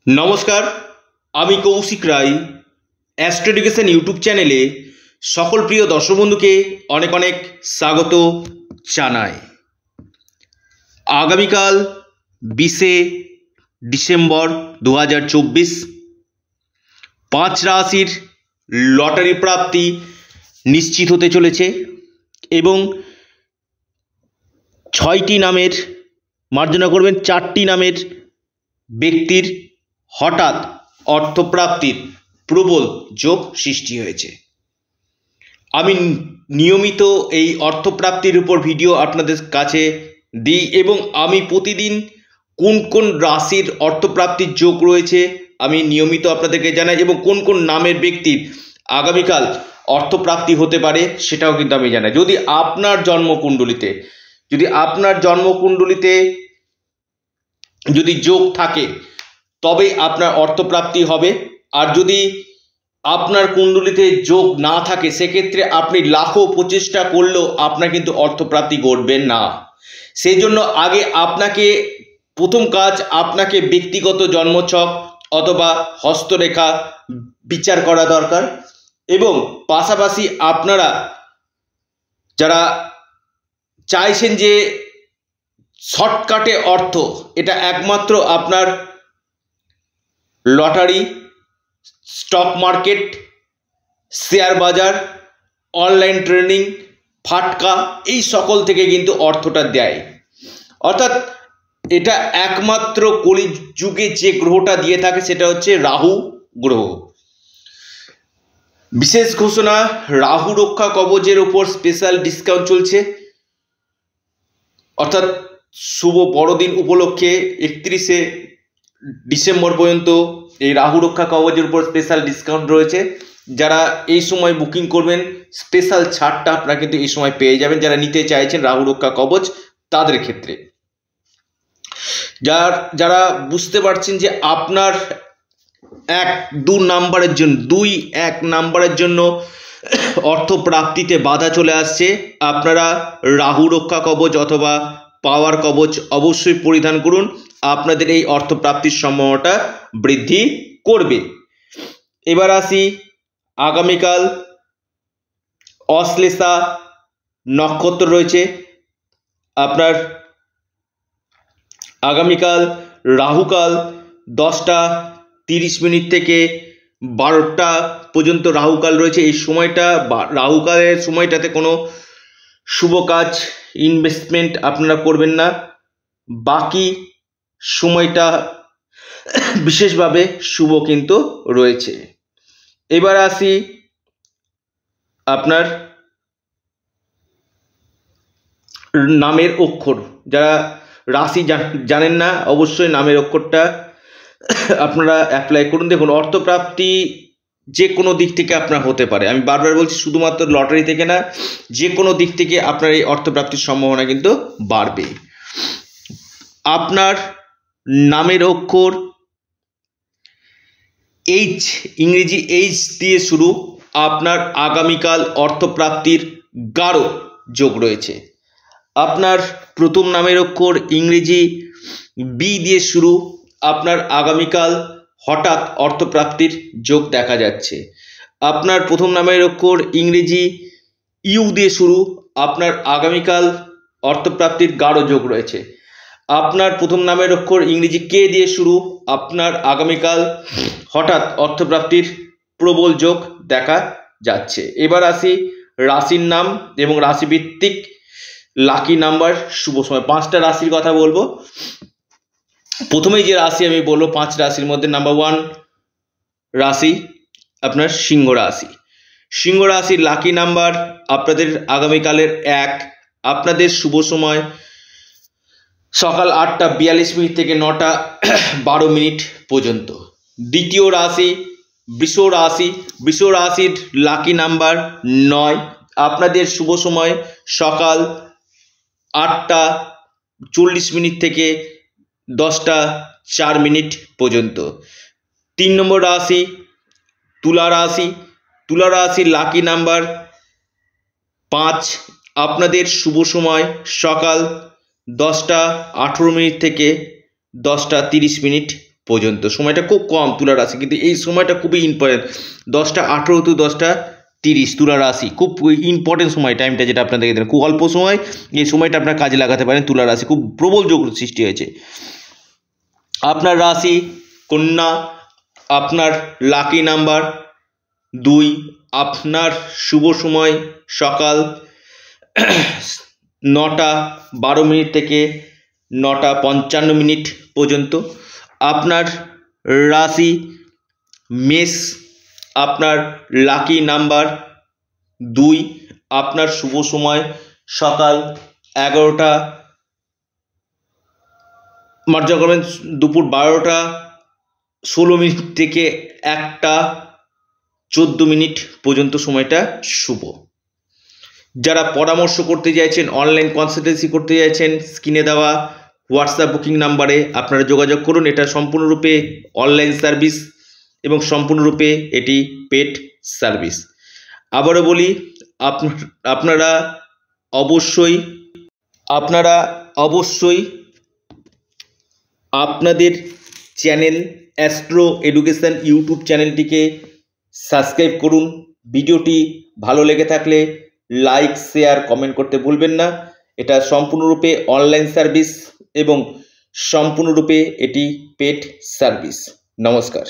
নমস্কার, আমি কৌশিক রায়। Astro education YouTube চ্যানেলে সকল প্রিয় দর্শক বন্ধুকে অনেক অনেক স্বাগত জানাই। আগামীকাল 20শে ডিসেম্বর 2024 5 রাশির লটারি প্রাপ্তি নিশ্চিত হতে চলেছে এবং 6টি নামের মার্জনা করবেন, 4টি নামের ব্যক্তির হঠাৎ অর্থপ্রাপ্তির প্রবল যোগ সৃষ্টি হয়েছে। আমি নিয়মিত এই অর্থপ্রাপ্তির উপর ভিডিও আপনাদের কাছে দিই এবং আমি প্রতিদিন কোন কোন রাশির অর্থপ্রাপ্তির যোগ রয়েছে আমি নিয়মিত আপনাদেরকে জানাই এবং কোন কোন নামের ব্যক্তির আগামীকাল অর্থপ্রাপ্তি হতে পারে সেটাও কিন্তু আমি জানাই। যদি আপনার জন্মকুণ্ডলিতে যদি যোগ থাকে তবে আপনার অর্থপ্রাপ্তি হবে, আর যদি আপনার কুণ্ডলিতে যোগ না থাকে সেক্ষেত্রে আপনি লাখো প্রচেষ্টা করলেও আপনার কিন্তু অর্থপ্রাপ্তি ঘটবেন না। সেই জন্য আগে প্রথম কাজ আপনাকে ব্যক্তিগত জন্মছক অথবা হস্তরেখা বিচার করা দরকার এবং পাশাপাশি আপনারা যারা চাইছেন যে শর্টকাটে অর্থ, এটা একমাত্র আপনার লটারি, স্টক মার্কেট, শেয়ার বাজার, অনলাইন ট্রেডিং, ফাটকা, এই সকল থেকে কিন্তু অর্থটা দেয়। অর্থাৎ এটা একমাত্র কলিযুগে যে গ্রহটা দিয়ে থাকে সেটা হচ্ছে রাহু গ্রহ। বিশেষ ঘোষণা, রাহু রক্ষা কবচের উপর স্পেশাল ডিসকাউন্ট চলছে, অর্থাৎ শুভ বড়দিন উপলক্ষে 31শে ডিসেম্বর পর্যন্ত এই রাহু রক্ষা কবচের উপর স্পেশাল ডিসকাউন্ট রয়েছে। যারা এই সময় বুকিং করবেন স্পেশাল ছাড়টা আপনারা কিন্তু এই সময় পেয়ে যাবেন, যারা নিতে চাইছেন রাহু রক্ষা কবচ তাদের ক্ষেত্রে। যারা বুঝতে পারছেন যে আপনার 1-2 নাম্বারের জন্য অর্থপ্রাপ্তিতে বাধা চলে আসছে, আপনারা রাহু রক্ষা কবচ অথবা পাওয়ার কবচ অবশ্যই পরিধান করুন, আপনাদের এই অর্থপ্রাপ্তির সম্ভাবনাটা বৃদ্ধি করবে। এবার আসি, আগামীকাল অশ্লেষা নক্ষত্র রয়েছে আপনার। আগামীকাল রাহুকাল 10:30 থেকে 12টা পর্যন্ত রাহুকাল রয়েছে। এই সময়টা রাহুকালের সময়টাতে কোনো শুভ কাজ, ইনভেস্টমেন্ট আপনারা করবেন না, বাকি সময়টা বিশেষভাবে শুভ কিন্তু রয়েছে। এবার আসি আপনার নামের অক্ষর। যারা রাশি জানেন না অবশ্যই নামের অক্ষরটা আপনারা অ্যাপ্লাই করুন। দেখুন, অর্থপ্রাপ্তি যে কোনো দিক থেকে আপনার হতে পারে, আমি বারবার বলছি, শুধুমাত্র লটারি থেকে না, যে কোনো দিক থেকে আপনার এই অর্থপ্রাপ্তির সম্ভাবনা কিন্তু বাড়বে। আপনার নামের অক্ষর এইচ, ইংরেজি এইচ দিয়ে শুরু, আপনার আগামীকাল অর্থপ্রাপ্তির গাঢ় যোগ রয়েছে। আপনার প্রথম নামের অক্ষর ইংরেজি বি দিয়ে শুরু, আপনার আগামীকাল হঠাৎ অর্থপ্রাপ্তির যোগ দেখা যাচ্ছে। আপনার প্রথম নামের অক্ষর ইংরেজি ইউ দিয়ে শুরু, আপনার আগামীকাল অর্থপ্রাপ্তির গাঢ় যোগ রয়েছে। আপনার প্রথম নামের অক্ষর ইংরেজি কে দিয়ে শুরু, আপনার আগামীকাল হঠাৎ অর্থপ্রাপ্তির প্রবল যোগ দেখা যাচ্ছে। এবার আসি রাশির নাম এবং রাশিভিত্তিক লাকি নাম্বার, শুভ সময়। 5টা রাশির কথা বলবো। প্রথমেই যে রাশি আমি বলবো 5 রাশির মধ্যে নাম্বার 1 রাশি আপনার সিংহ রাশি। সিংহ রাশির লাকি নাম্বার আপনাদের আগামীকালের 1। আপনাদের শুভ সময় সকাল 8:42 থেকে 9:12 পর্যন্ত। দ্বিতীয় রাশি বৃষ রাশি। বৃষ রাশির লাকি নাম্বার 9। আপনাদের শুভ সময় সকাল 8:40 থেকে 10:04 পর্যন্ত। 3 নম্বর রাশি তুলা রাশি। তুলা রাশির লাকি নাম্বার 5। আপনাদের শুভ সময় সকাল 10:18 থেকে 10:30 পর্যন্ত। সময়টা খুব কম তুলা রাশি, কিন্তু এই সময়টা খুবই ইম্পর্টেন্ট। 10টা 18 to 10টা 30 তুলা রাশি খুব ইম্পর্টেন্ট সময়, টাইমটা যেটা আপনাদেরকে দেন, খুব অল্প সময় এই সময়টা আপনার কাজে লাগাতে পারেন। তুলা রাশি খুব প্রবল যোগ সৃষ্টি হয়েছে। আপনার রাশি কন্যা, আপনার লাকি নাম্বার 2, আপনার শুভ সময় সকাল 9টা 12 মিনিট থেকে 9টা 55 মিনিট পর্যন্ত। আপনার রাশি মেষ, আপনার লাকি নাম্বার 2, আপনার শুভ সময় সকাল 11টা মার্জা করবেন দুপুর 12টা 16 মিনিট থেকে 1টা 14 মিনিট পর্যন্ত সময়টা শুভ। যারা পরামর্শ করতে চাইছেন, অনলাইন কনসালটেন্সি করতে চাইছেন, স্ক্রিনে দেওয়া হোয়াটসঅ্যাপ বুকিং নাম্বারে আপনারা যোগাযোগ করুন। এটা সম্পূর্ণরূপে অনলাইন সার্ভিস এবং সম্পূর্ণরূপে এটি পেড সার্ভিস। আবারও বলি, আপনারা অবশ্যই আপনাদের চ্যানেল অ্যাস্ট্রো এডুকেশন ইউটিউব চ্যানেলটিকে সাবস্ক্রাইব করুন। ভিডিওটি ভালো লেগে থাকলে লাইক, শেয়ার, কমেন্ট করতে ভুলবেন না। এটা সম্পূর্ণরূপে অনলাইন সার্ভিস এবং সম্পূর্ণরূপে এটি পেড সার্ভিস। নমস্কার।